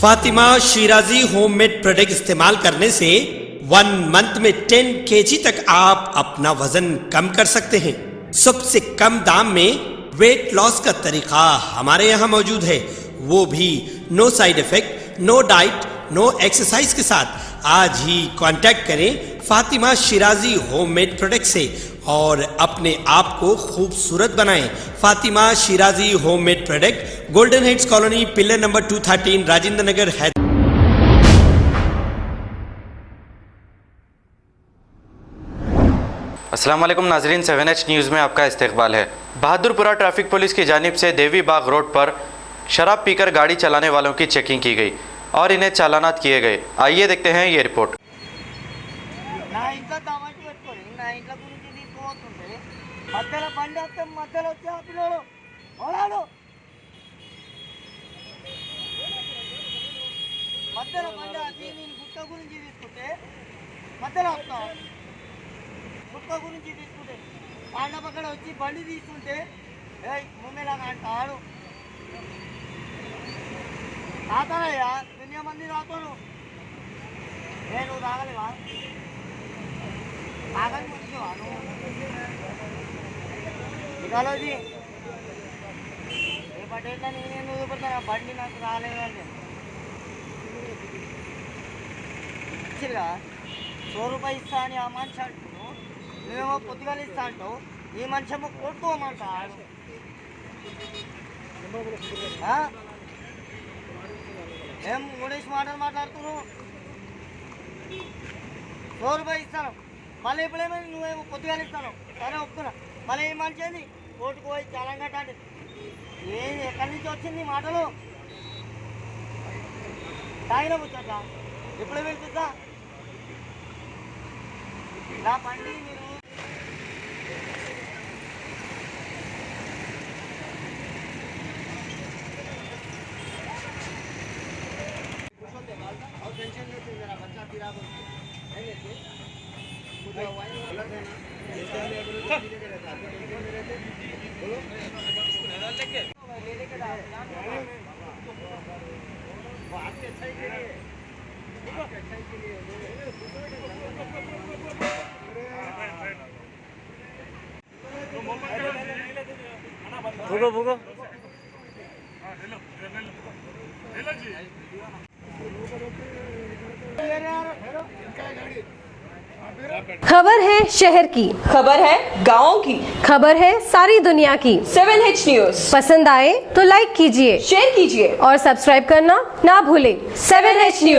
Fatima Shirazi homemade product इस्तेमाल करने से 1 मंथ में 10 kg तक आप अपना वजन कम कर सकते हैं। सबसे कम दाम में वेट लॉस का तरीका हमारे यहाँ मौजूद है, वो भी no side effect, no diet, no exercise के साथ। आज ही कांटेक्ट करें फातिमा शिराजी होममेड प्रोडक्ट से और अपने आप को खूबसूरत बनाएं। Fatima Shirazi homemade product, golden heads colony, pillar number 213, Rajendra Nagar, Hyderabad. अस्सलाम वालेकुम नाजरीन, 7H न्यूज़ में आपका इस्तकबाल है। बहादुरपुरा ट्रैफिक पुलिस की जानिब से देवी बाग रोड पर शराब पीकर गाड़ी चलाने वालों की चेकिंग की गई और इन्हें चालानात किए गए। आइए देखते हैं ये रिपोर्ट। గురించి తీసుకుంటే పాండ పక్కన వచ్చి బండి తీసుకుంటే ముమ్మేలాగా అంటాడు తాతానయ్యా దునియా మంది తాతాను నేను తాగలేవా తాగని వచ్చేవా నువ్వు ఇకాలోజీ ఏ పటేల్లా నేనేం చూపెడతాను బండి నాకు రాలేదు అంటే ఇచ్చిగా 100 రూపాయలు ఇస్తా అని ఆ మనిషి అంటున్నాను, నువ్వేమో పొద్దుగాలు ఇస్తా అంటావు, ఈ మనిషి ఏమో కొట్టుకోమంటాడు। ఏం గుడేసి మాట్లాడుతున్నావు? 100 రూపాయలు ఇస్తాను, మళ్ళీ ఇప్పుడేమైంది నువ్వేమో పొద్దుగాలు ఇస్తాను, సరే ఒప్పుకున్నా, మళ్ళీ ఈ మనిషి ఏంది కోర్టుకు పోయి చాలా అంటే ఏది ఎక్కడి నుంచి వచ్చింది మాటలు? తాగిన కూర్చోట ఎప్పుడు వెళ్తుందా నా బండి మీరు भूगो भूगो खबर है शहर की, खबर है गाँव की, खबर है सारी दुनिया की। 7H न्यूज़ पसंद आए तो लाइक कीजिए, शेयर कीजिए और सब्सक्राइब करना ना भूलें। 7H news.